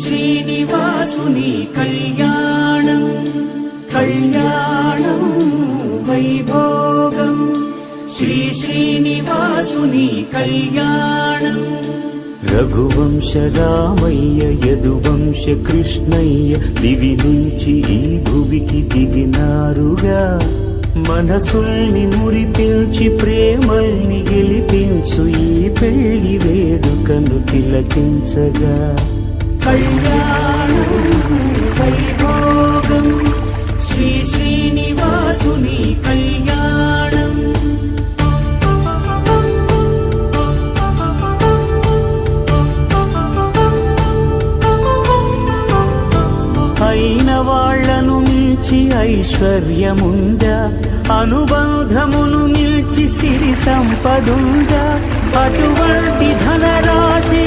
శ్రీనివాసుని కళ్యాణం కళ్యాణం వైభోగం శ్రీ శ్రీనివాసుని కళ్యాణం. రఘువంశ రామయ్య యదువంశ కృష్ణయ్య దివి నుంచి ఈ భువికి దిగినారుగా. మనసుల్ని మురిపించి ప్రేమల్ని గెలిపించు ఈ పెళ్లి వేడుకను తిలకించగా. కళ్యాణం వైభోగం శ్రీ శ్రీనివాసుని కళ్యాణం. అయిన వాళ్లను మించి ఐశ్వర్యముందా, అనుబంధమును నిల్చి సిరి సంపదుందా. అటువంటి ధనరాశి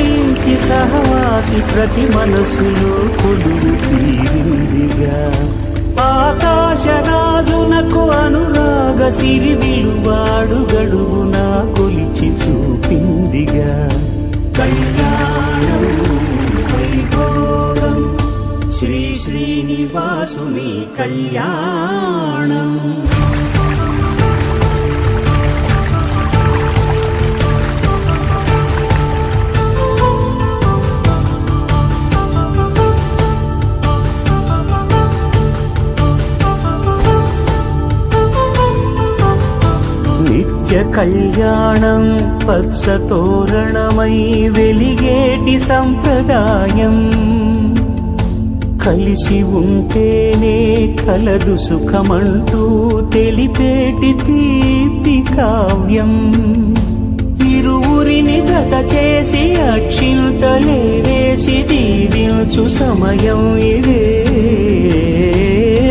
ఇంటి సహవాసి ప్రతి మనసులో కొలువు తీరిందిగా. ఆకాశరాజునకు అనురాగ సిరి విలువాడు గడువునా కొలిచి చూపిందిగా. కళ్యాణం వైభోగం శ్రీ శ్రీనివాసుని కళ్యాణం. నిత్య కళ్యాణం పచ్చ తోరణమై వెలిగేటి సంప్రదాయం. కలిసి ఉంటేనే కలదు సుఖమంటూ తెలిపేటి తీపి కావ్యం. ఇరువురిని జత చేసి అక్షింతలే వేసి దీవించు సమయం ఇదే.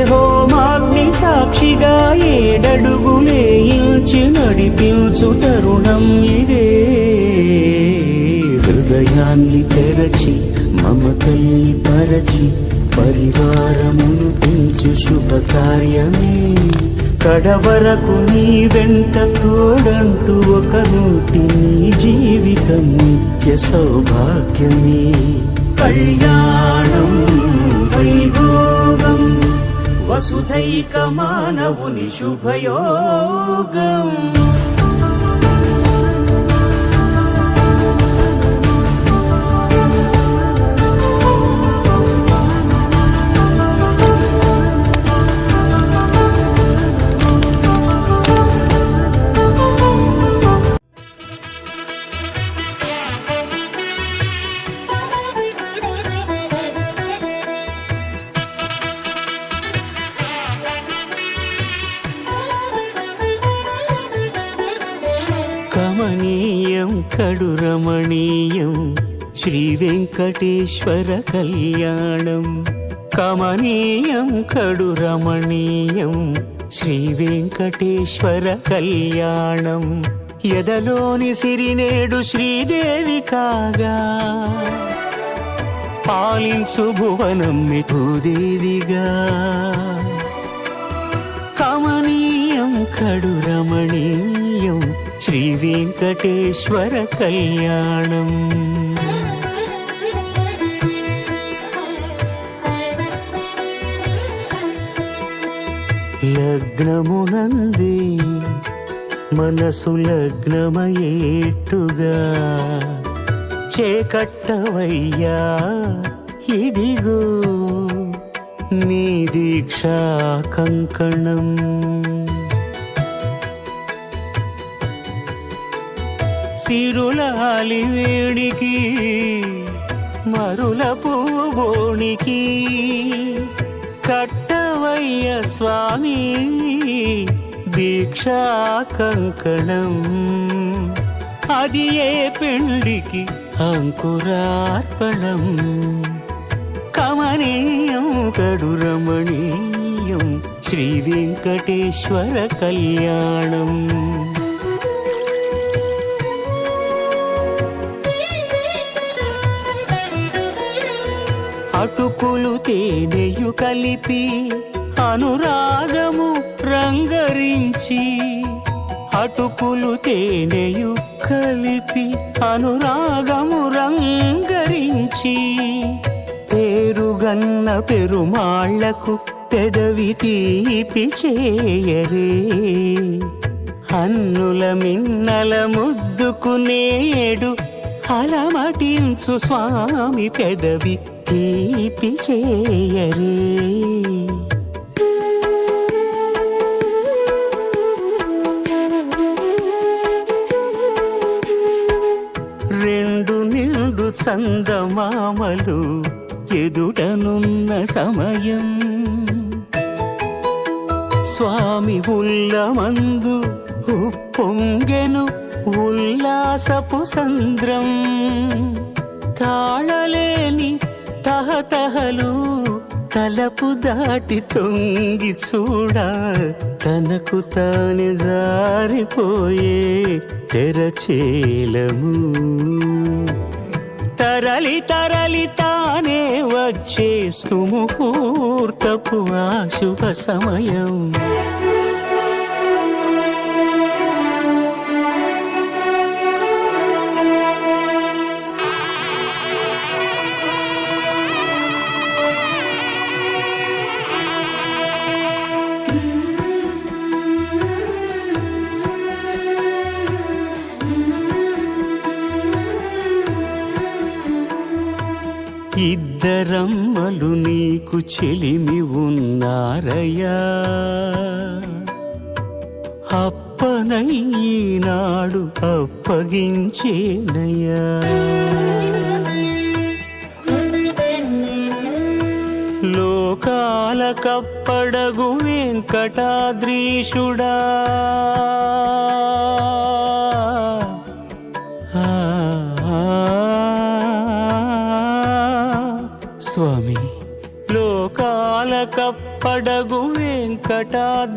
హోమాగ్ని సాక్షిగా ఏడడుగులే ఇల్చి నడిపించు తరుణం ఇదే. హృదయాన్ని తెరచి మమతల్ని పరచి పరివారమును పెంచు శుభకార్యమే. కడవరకు నీ వెంట తోడంటూ ఒకరుంటి నీ జీవితం నిత్య సౌభాగ్యమే. కళ్యాణం వైభోగం వసుధైక మానవుని శుభయోగం. కమనీయం కడురమణీయం శ్రీ వెంకటేశ్వర కళ్యాణం. కమనీయం కడురమణీయం శ్రీ వెంకటేశ్వర కళ్యాణం. ఎదలోని సిరినేడు శ్రీదేవి కాగా పాలించు భువనం భూదేవిగా. కమనీయం కడురమణీయం శ్రీ వెంకటేశ్వర కళ్యాణం. లగ్నమునందే మనసు లగ్నమయేట్టుగా చేకట్టవయ్యా ఇదిగో నీ దీక్షా కంకణం. సిరులాలి వేడికి మరుల పూబోనికి కట్టవయ్య స్వామి దీక్షా కంకణం. అది ఏ పెళ్లికి అంకురార్పణం. కమనీయం కడురమణీయం శ్రీ వెంకటేశ్వర కళ్యాణం. అటుకులు తేనెయు కలిపి అనురాగము రంగరించి. అటుకులు తేనెయు కలిపి అనురాగము రంగరించి కన్న పెరుమాళ్లకు పెదవి తీపి చేయరే. అన్నుల మిన్నల ముద్దుకు నేడు అలమటించు స్వామి పెదవి తీపి చేయరే. రెండు నిండు చందమామలు ఎదుటనున్న సమయం, స్వామి ఉల్లమందు ఉప్పొంగెను ఉల్లాసపు సంద్రం. తాళలేని తహతహలు తలపు దాటి తొంగి చూడ, తనకు తానే జారిపోయే తెరచేలము. తరలి తరలి తానే వచ్చేస్తు ముహూర్తపు ఆ శుభ సమయం. ఇద్దరమ్మలు నీకు చెలిమి ఉన్నారయ్యా, అప్పనయ్యనాడు అప్పగించేనయ్యా. లోకాల కప్పడగు వెంకటాద్రీషుడా, స్వామి లోకాల కప్పడగు వెంకటాద్రీషుడా,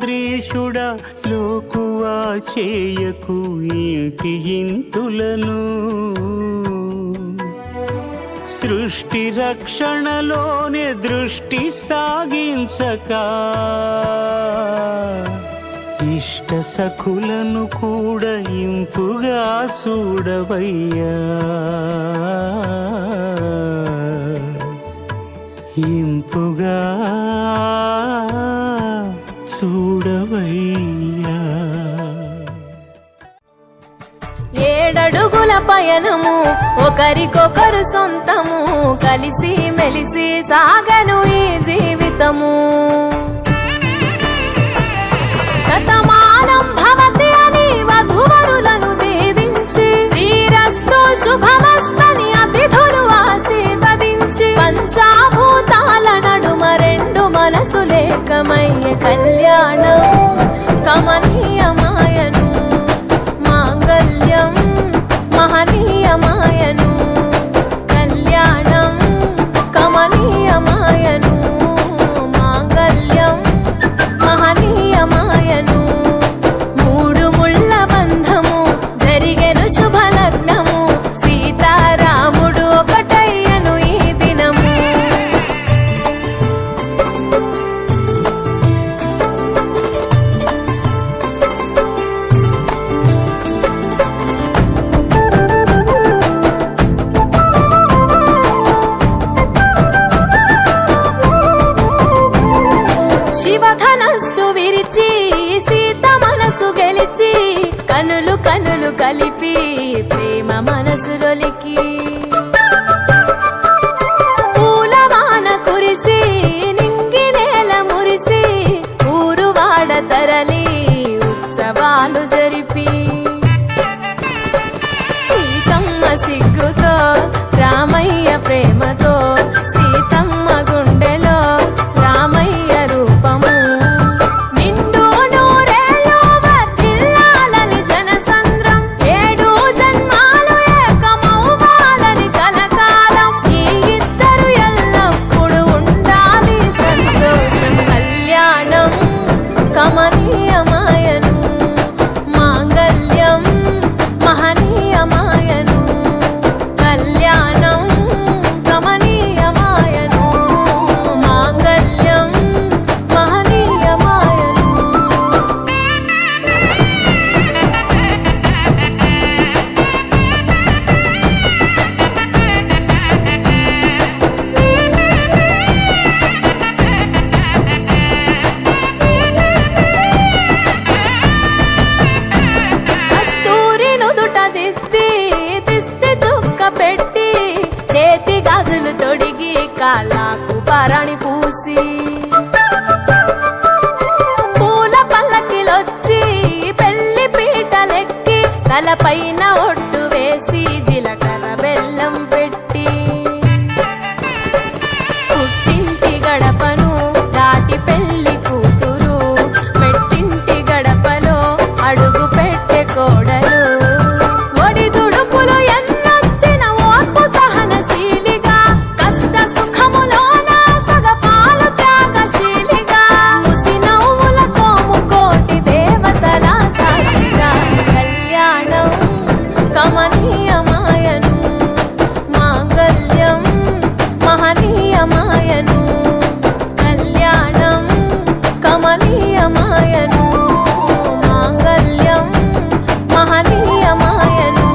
లోకువా చేయకు ఇంటి ఇంతులను. సృష్టి రక్షణలోనే దృష్టి సాగించక, ఇష్ట సఖులను కూడా ఇంపుగా చూడవయ్యా, ఇంపుగా చూడవయ్యా. ఏడడుగుల పయనము ఒకరికొకరు సొంతము, కలిసి మెలిసి సాగను ఈ జీవితము. శతమానం భవతి అని వధువరులను దీవించి, శ్రీరస్తు శుభమస్తని అతిథులు ఆశీర్వదించి, పంచాభూతాల నడుమ రెండు మనసులేకమయ్య కళ్యాణం కమనీయమాయను, మాంగళ్యం మహనీయమాయను. కళ్యాణం కమనీయమాయను, మాంగళ్యం మహనీయమాయను. మూడు ముళ్ళ బంధము జరిగెను శుభలగ్నము, సీతారాముడు ఒకటయ్యను ఈ దినము. శివధనస్సు విరిచి సీత మనసు గెలిచి, కనులు కనులు కలిపి ప్రేమ మనసులొలికి, పూలవాన కురిసి నింగి నేల మురిసి, ఊరు వాడ తరలి ఉత్సవాలు జరిపి, సీతమ్మ సిగ్గుతో రామయ్య ప్రేమతో, సీతమ్మ గుండెలో రామయ్య రూపము. నిండు నూరేళ్ళు వర్ధిల్లాలని జనసంద్రం, ఏడు జన్మాలు ఏకమవ్వాలని కాళ్ళకు పరణి పూసి పూల పల్లకిలొచ్చి పెళ్లి పీటలెక్కి తలపైన ఒట్టు వేసి జీలకర్ర బెల్లం పెట్టి పుట్టింటి గడపను దాటి పెళ్లి కూతురు మెట్టింటి గడపలో అడుగు పెట్టే కోడలు ఒడిదుడుకులు ఎన్నొచ్చిన ఓర్పు సహనశీలిగా కష్ట సుఖములోన సగపాలు త్యాగశీలిగా ముసి నవ్వులతో ముకోటి దేవతల సాక్షిగా కళ్యాణం కమనీయమాయను మాంగళ్యం మహనీయమాయను కళ్యాణం కమనీయమాయను మాంగళ్యం మహనీయమాయను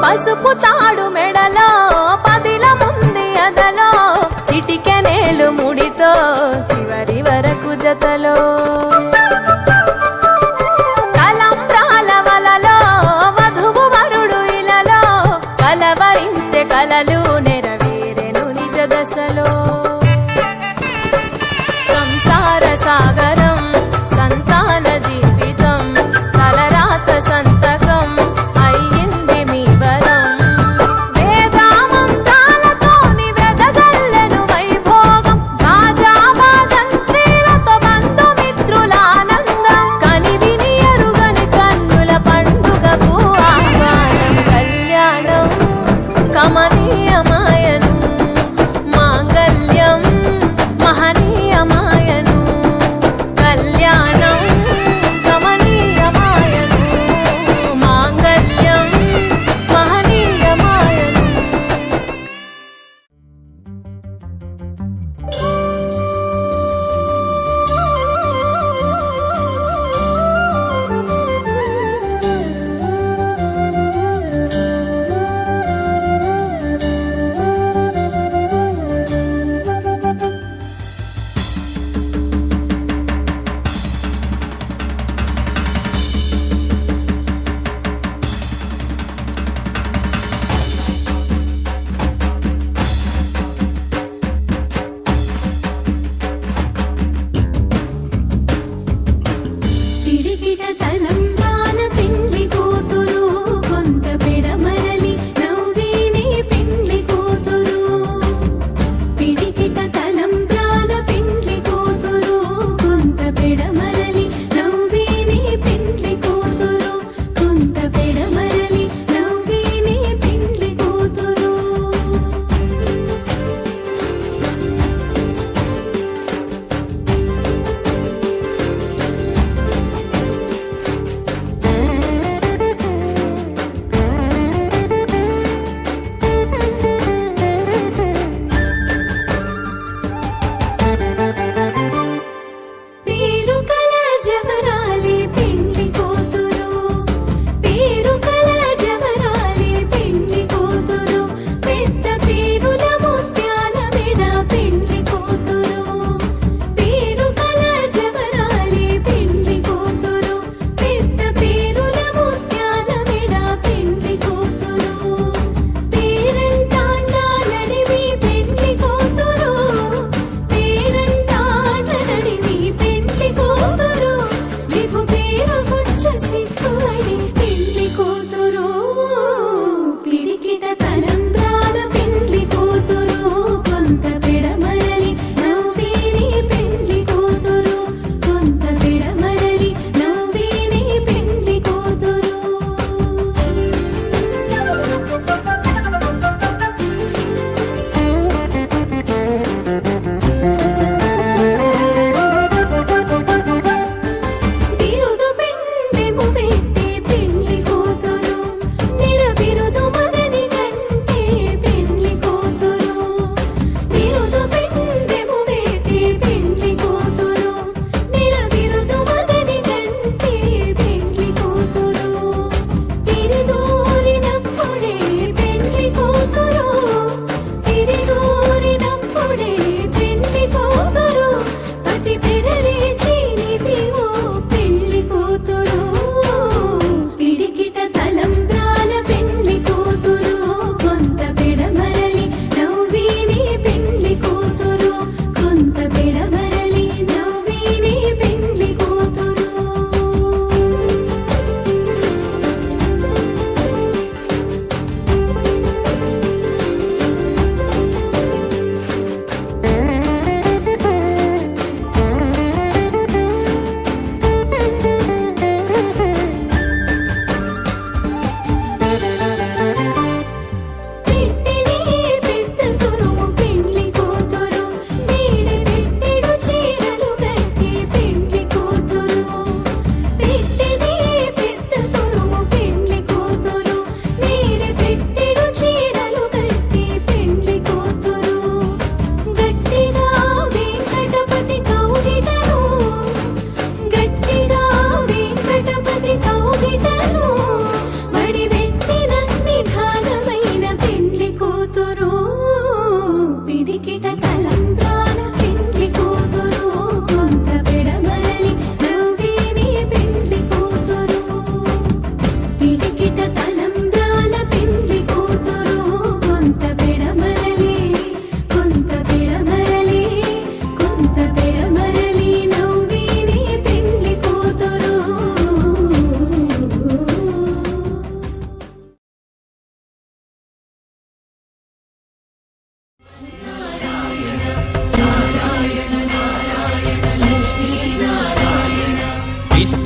పసుపు తాడు మెడలో పదిల ముంది అదలో చిటికెనేలు ముడితో చివరి వరకు జతలో కలంబ్రాల వలలో వధువు వరుడు ఇలలో కలవరించే కలలు నెరవేరెను నిజ దశలో సంసార సాగరం సంతాన జీవితం తలరాత సంతకం అయ్యింది మీ వరం వేదామంత్రాలతోని వెదజల్లెను వైభోగం రాజావాదంత్రీలతో బంధుమిత్రుల ఆనందం కనివిని ఎరుగని కన్నుల పండుగకు ఆహ్వానం కళ్యాణం కమనీయమాయను మాంగళ్యం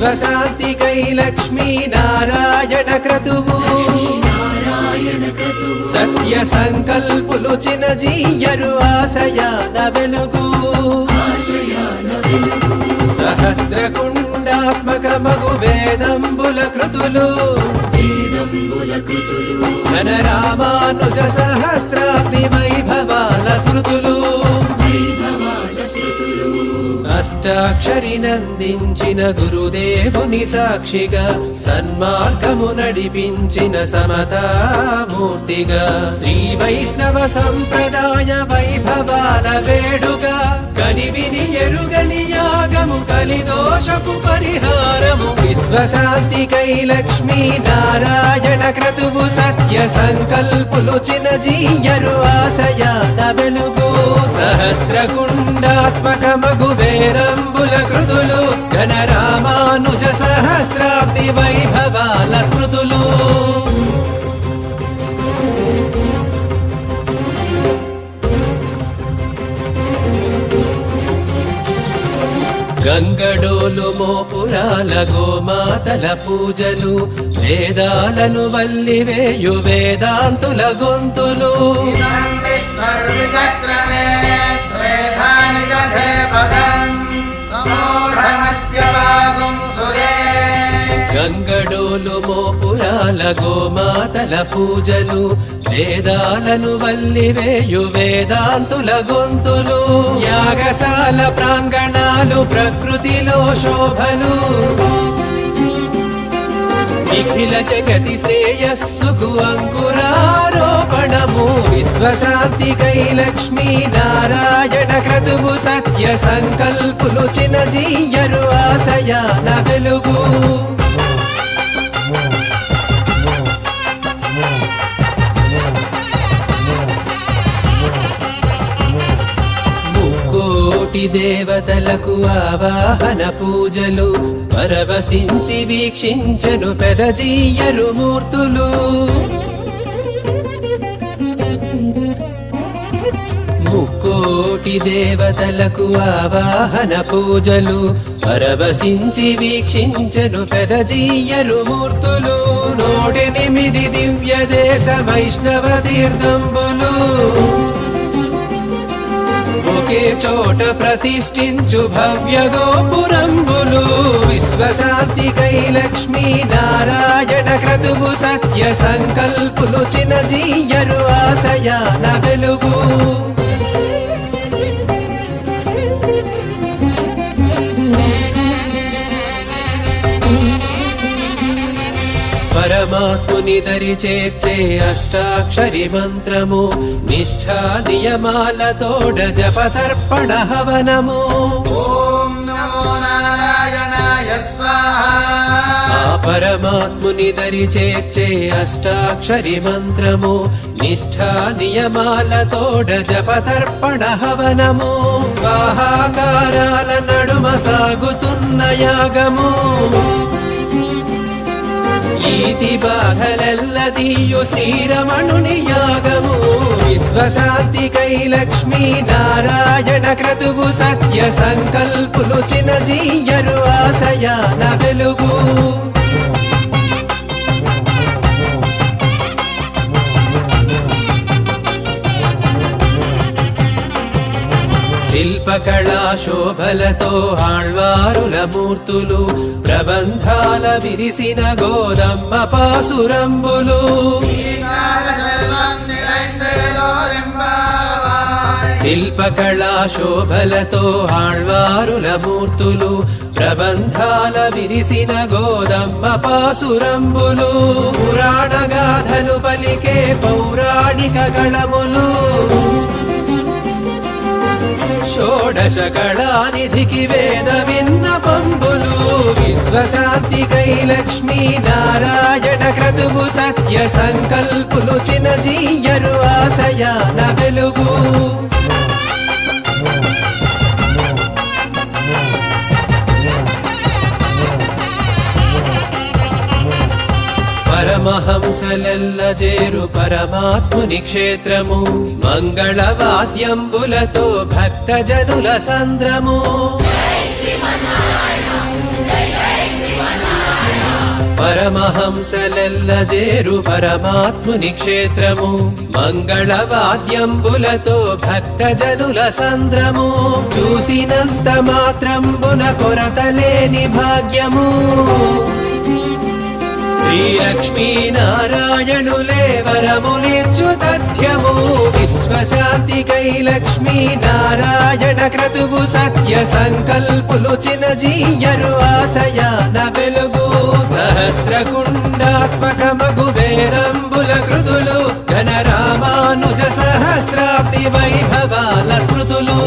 విశ్వశాంతికై లక్ష్మీ నారాయణ క్రతువు సత్య సంకల్పులు చినజీయరు ఆశయాన వెలుగు సహస్రకుండాత్మకమగు వేదంబుల కృతులు ఘన రామానుజ సహస్రాబ్ది వైభవాల స్మృతులు అష్టాక్షరి నందించిన గురుదేవుని సాక్షిగా సన్మార్గము నడిపించిన సమతామూర్తిగా శ్రీ వైష్ణవ సంప్రదాయ వైభవాల వేడుగా కనివిని ఎరుగని యాగము కలిదోషపు పరిహారము విశ్వశాంతికై లక్ష్మీ నారాయణ క్రతువు సత్య సంకల్పులు చినజీయరు ఆశయాన వెలుగు సహస్రకుండాత్మకమగు వేదంబుల కృతులు ఘన రామానుజ సహస్రాబ్ది వైభవాల స్మృతులు గంగడోలు మోపురాల గోమాతల పూజలు వేదాలను వల్లివేయు వేదాంతుల గొంతులు గంగడోలు మోపురాల గోమాతల పూజలు వేదాలను వల్లివేయు వేదాంతుల గొంతులు యాగశాల ప్రాంగణాలు ప్రకృతిలో శోభలు నిఖిల జగతి శ్రేయస్సుకు అంకురారోపణము విశ్వశాంతికై లక్ష్మీ నారాయణ క్రతువు సత్య సంకల్పులు చినజీయరు ఆశయాన వెలుగు కోటి దేవతలకు ఆవాహన పూజలు పరవశించి వీక్షించను పెదజీయరు మూర్తులు ముక్కోటి దేవతలకు ఆవాహన పూజలు పరవశించి వీక్షించను పెదజీయరు మూర్తులు 108 దివ్య దేశ వైష్ణవ తీర్థంబులు ఒకే చోట ప్రతిష్ఠించు భవ్య గోపురంబులు విశ్వశాంతికై లక్ష్మీ నారాయణ క్రతువు సత్య సంకల్పులు చినజీయరు ఆశయాన వెలుగు పరమాత్ముని దరి చేర్చే అష్టాక్షరి మంత్రము నిష్ఠా నియమాలతోడ జపతర్పణ హవనము ఓం నమో నారాయణాయ స్వాహా ఆ పరమాత్ముని దరి చేర్చే అష్టాక్షరి మంత్రము నిష్ఠా నియమాలతోడ జపతర్పణ హవనము స్వాహాకారాల నడుమ సాగుతున్న యాగము ఈతి బాధలెల్లదీయు శ్రీరమణుని యాగము విశ్వశాంతికై లక్ష్మీ నారాయణ క్రతువు సత్య సంకల్పులు చినజీయరు ఆశయాన వెలుగు శిల్పకళా శోభలతో ఆళ్వారుల మూర్తులు ప్రబంధాల విరిసిన గోదమ్మ పాసురంబులు శిల్పకళా శోభలతో ఆళ్వారుల మూర్తులు ప్రబంధాల విరిసిన గోదమ్మ పాసురంబులు పురాణ గాథలు పలికే పౌరాణిక గళములు షోడశ కళానిధికి వేద విన్నపంబులు విశ్వశాంతికై లక్ష్మీ నారాయణ క్రతువు సత్య సంకల్పులు చినజీయరు ఆశయాన వెలుగు పరమహంసలెల్ల చేరు పరమాత్ముని క్షేత్రము మంగళవాద్యంబులతో భక్తజనుల సంద్రము పరమహంసలెల్ల చేరు పరమాత్ముని క్షేత్రము మంగళవాద్యంబులతో భక్తజనుల సంద్రము చూసినంత మాత్రంబున కొరతలేని భాగ్యము శ్రీలక్ష్మీనారాయణులే వరములిచ్చు తథ్యము విశ్వశాంతికై లక్ష్మీనారాయణ క్రతువు సత్య సంకల్పులు చినజీయరు ఆశయాన వెలుగు సహస్రకుండాత్మకమగు వేదంబుల కృతులు ఘనరామానుజ సహస్రాబ్ది వైభవాల స్మృతులు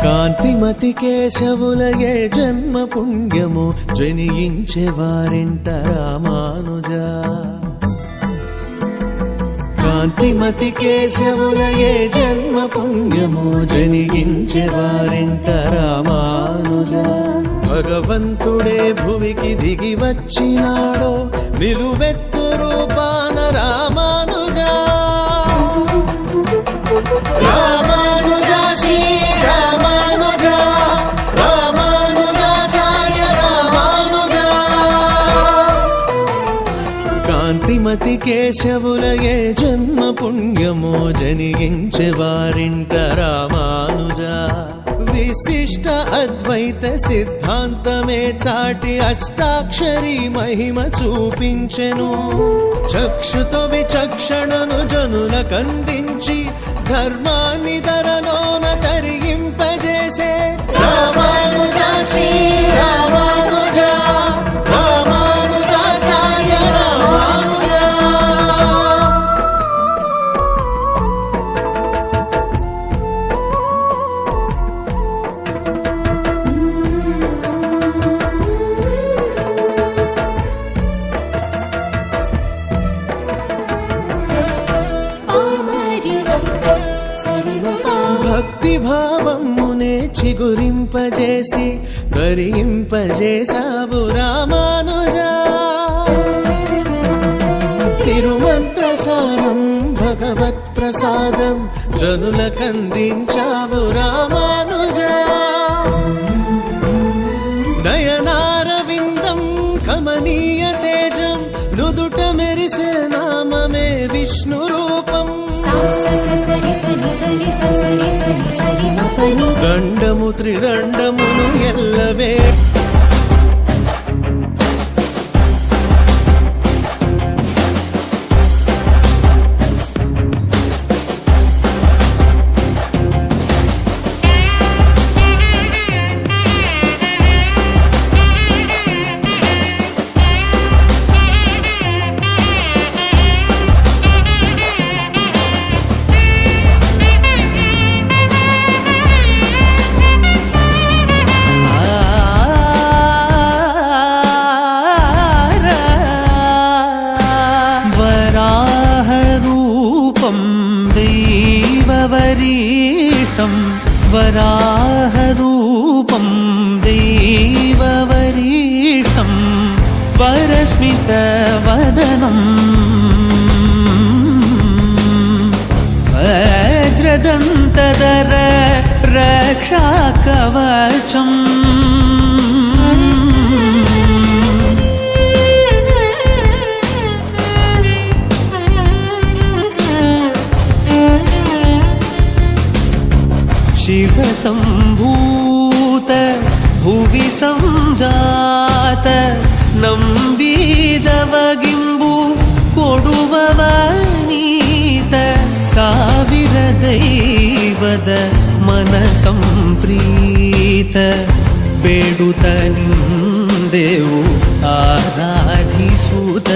కాంతిమతి కేశవులయే జన్మ పుణ్యము జనించే వారింట రామానుజ కాంతిమతి కేశవులయే జన్మ పుణ్యము జనించే వారింట రామానుజ భగవంతుడే భువికి దిగి వచ్చినాడో నిలువెత్తు రూపాన రామానుజ రామానుజ శ్రీ రామానుజ రామానుజాచార్య రామానుజ కాంతిమతి కేశవులయే జన్మ పుణ్యమో జనించే వారింట రామానుజ విశిష్ట అద్వైత సిద్ధాంతమే చాటి అష్టాక్షరి మహిమ చూపించెను చక్షుతో విచక్షణను జనులకందించి ధర్మాన్ని ధరలోన తరిగింపజేసే రామానుజ శ్రీ రామానుజ రామానుజాచార్య రామానుజ భక్తి భావమునే చిగురింపజేసి ధరింపజేసావు రామానుజ తిరుమంత్రసారం భగవత్ ప్రసాదం జనులకందించావు రామానుజ నయనారవిందం కమనీయ తేజం నుదుట మెరిసే నామమే విష్ణు రూపం దండము త్రిదండమును ఎల్లవే వరాహరూపం దైవవరీష్టం వరస్మితవదనం వజ్రదంతధర రక్షాకవచం शिव संभूत भुवि संजात ನಂಬಿದವಗಿಂಬು ಕೊಡುವವನೀತ ಸಾವಿರ ದೈವದ ಮನ ಸಂಪ್ರೀತ ಬೇಡುತ್ತ ನಿಂದೆವು ಆರಾಧಿಸುತ್ತ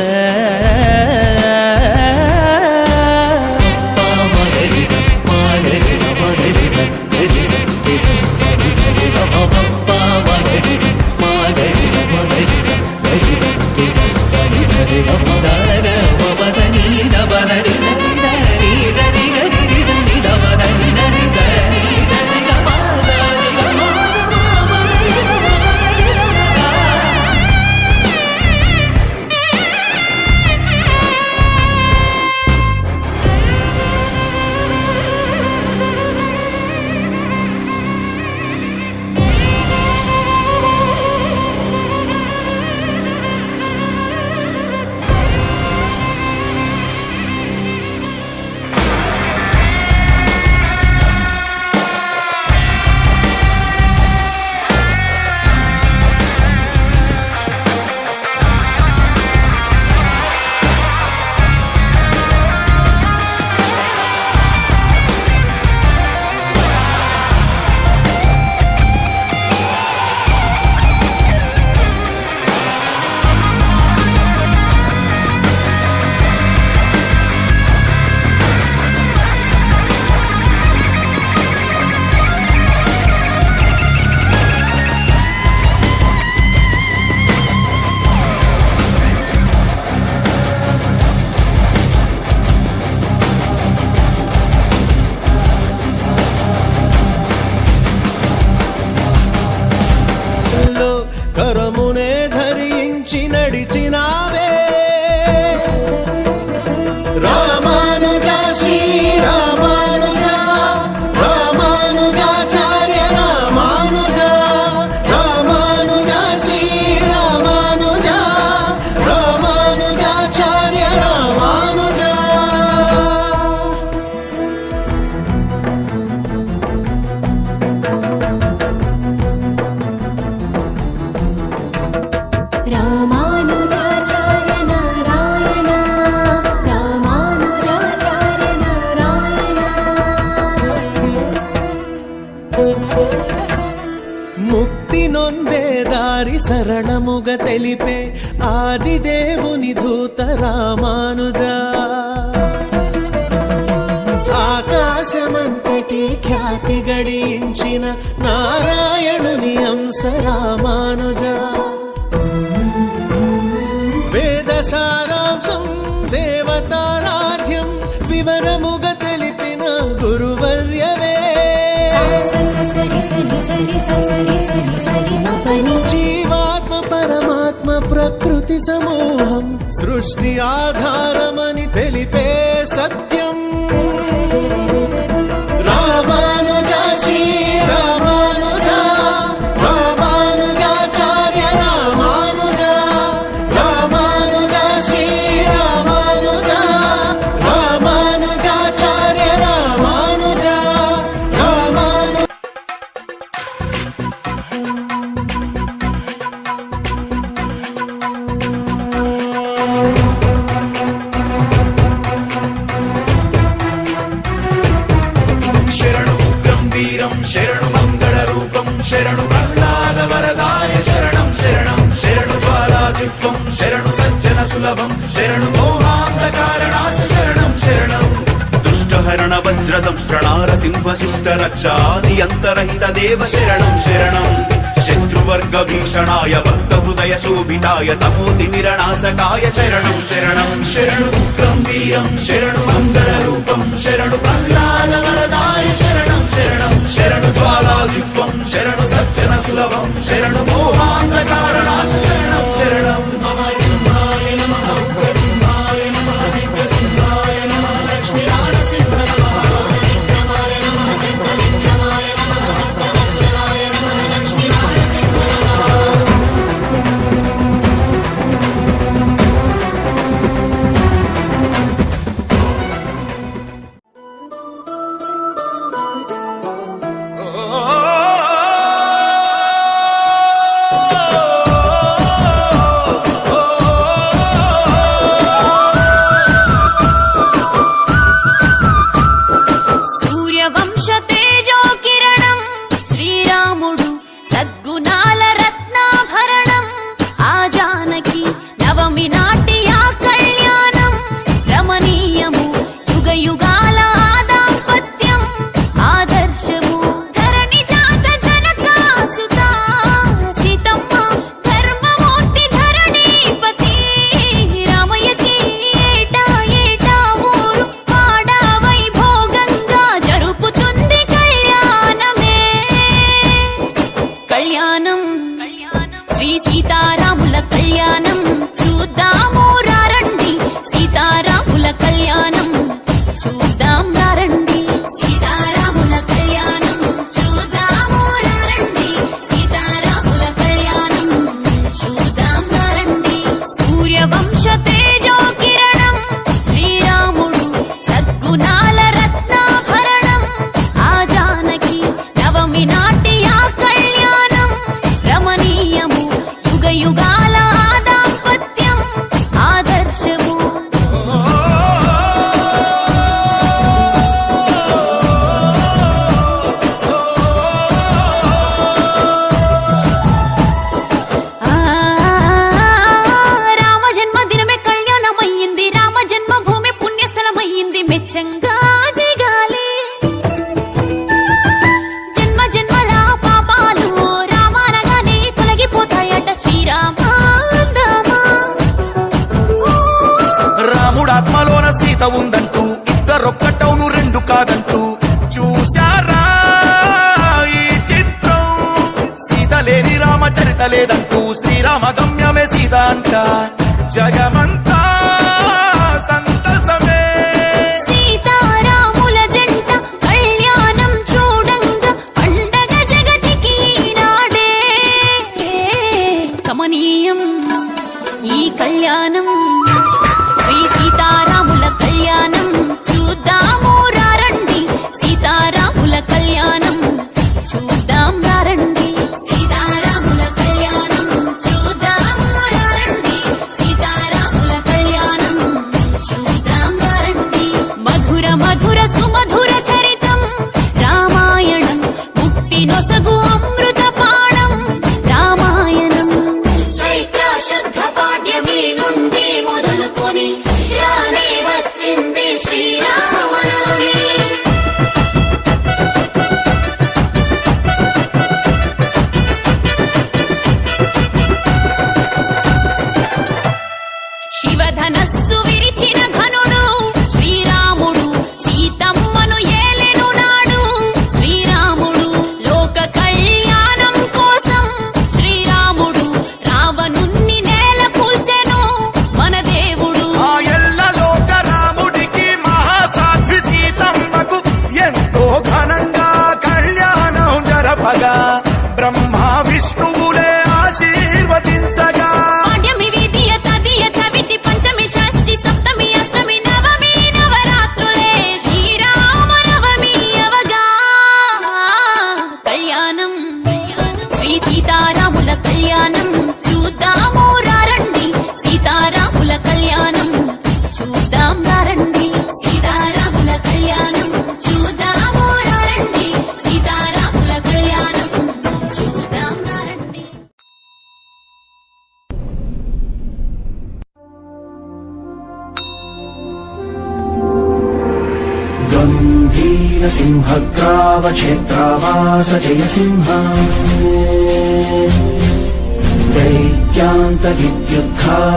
ముక్తి నొందే దారి సరళముగ తెలిపే ఆదిదేవుని దూత రామానుజ ఆకాశమంతటి ఖ్యాతి గడించిన నారాయణుని అంశ రామానుజ వేద సారాంశం దేవతారాధ్యం వివరముగ తెలిపిన గురువర్యవే జీవాత్మ పరమాత్మ ప్రకృతి సమూహం సృష్టి ఆధారమని తెలిపే సత్యం రామానుజ శ్రీ రామానుజ రామానుజాచార్య రామానుజ రామానుజ శ్రీ రామానుజ రామానుజాచార్య రామానుజ రామాను శరణు ఉగ్రం వీరం శరణు మంగళ రూపం శరణు ప్రహ్లాద వరదాయ శరణం శరణం శరణు జ్వాలాజిహ్వం శరణు సజ్జన సులభం శరణు మోహాంధకారణాశ శరణం శరణం దుష్టహరణ వజ్రదం శ్రణార సింహ శిష్ట రక్షాది అంతరహిత దేవ శరణం శరణం శత్రువర్గ భీషణాయ భక్త హృదయ శోభితాయ తమోతిమిరణాసకాయ శరణం శరణం శరణు ఉగ్రం వీరం శరణు మంగళ రూపం శరణు ప్రహ్లాద వరదాయ శరణం శరణం శరణు జ్వాలాజిహ్వం శరణు సజ్జన సులభం శరణు మోహాంధకారణాశ శరణం శరణం మహాసింహాయ నమః ఉగ్రసింహాయ నమః దివ్యసింహాయ నమః లక్ష్మీనారసింహ నమః విక్రమాయ నమః చంద్రవిక్రమాయ నమః భక్తవత్సలాయ నమః లక్ష్మీనారసింహ నమః సూర్యవంశ తేజో కిరణం శ్రీరాముడు సద్గుణాల రత్నాభరణం ఆ జానకి నవమి నాటి ఆ కళ్యాణం రమణీయము యుగ యుగాల ఆ దాంపత్యం ఆదర్శము ధరణి జాత జనకాసుత సీతమ్మ ధర్మమూర్తి ధరణీపతి రామయ్యకి ఏటా ఏటా ఊరు పాడ వైభోగంగా జరుపుతుంది కళ్యాణమే కళ్యాణం శ్రీ సీతారాముల కళ్యాణం చూద్దాము రండి సీతారాముల కళ్యాణం చూద్దాం రండి సీతారాముల కళ్యాణం చూద్దాము రండి సీతారాముల కళ్యాణం చూద్దాం రండి సూర్యవంశ తేజో కిరణం శ్రీరాముడు సద్గుణాల రత్నాభరణం ఆ జానకి నవమి నాటి ఆ కళ్యాణం రమణీయము యుగ యుగాల ఆ దాంపత్యం ఆదర్శము ఆ రామ జన్మదినమే కళ్యాణమయ్యింది రామ జన్మభూమి పుణ్యస్థలమయ్యింది మెచ్చంగా జగాలి జన్మ జన్మల పాపాలు రామానగానే తొలగిపోతాయట శ్రీరామాందామా రాముడాత్మలోన సీత ఉందంటూ ఇద్దరొక్కటవును రెండు కాదంటూ చూశారా ఈ చిత్రం సీత లేని రామచరిత లేదంటూ శ్రీరామ గమ్యమే సీత అంట జగమంతా సంతసమే సీతారాముల జంట కళ్యాణం చూడంగా పండగ జగతికి నాడే కమనీయం ఈ కళ్యాణం శ్రీ సీతారాముల కళ్యాణం చూద్దాము రండి సీతారాముల కళ్యాణం చూద్దాం రండి సీతారాముల కళ్యాణం చూద్దాము రండి సీతారాముల బ్రహ్మ విష్ణువులే ఆశీర్వదించగా పాడ్యమి విధియ తదియ చవితి పంచమి షష్ఠి సప్తమి అష్టమి నవమి నవరాత్రులే శ్రీరామ నవమి అవగా కళ్యాణం శ్రీ సీతారాముల కళ్యాణం చూద్దాము రండి సీతారాముల కళ్యాణం చూద్దాం రండి సీతారాముల కళ్యాణం చూద్దాము రండి సీతారాముల కళ్యాణం చూద్దాం రండి. गम्भीरसिंहग्रावक्षेत्रावास जयसिंह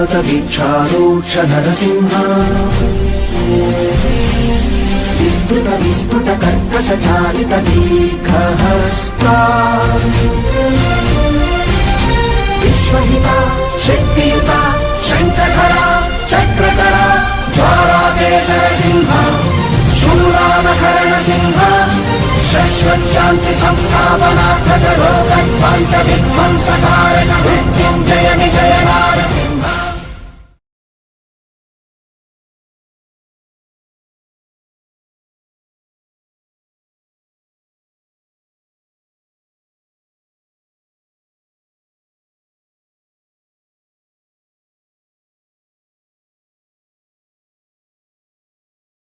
दैत्यान्तविद्युद्घातवीक्षारोक्ष नरसिंह विस्फुट दीर्घहस्ता विश्वहिता शक्तियुता शङ्खधरा चक्रधरा ज्वालाकेसर सिंह शूलानकरण सिंह शश्वत शांति संस्थापनार्थक लोकध्वंस विध्वंसकारक मृत्युञ्जय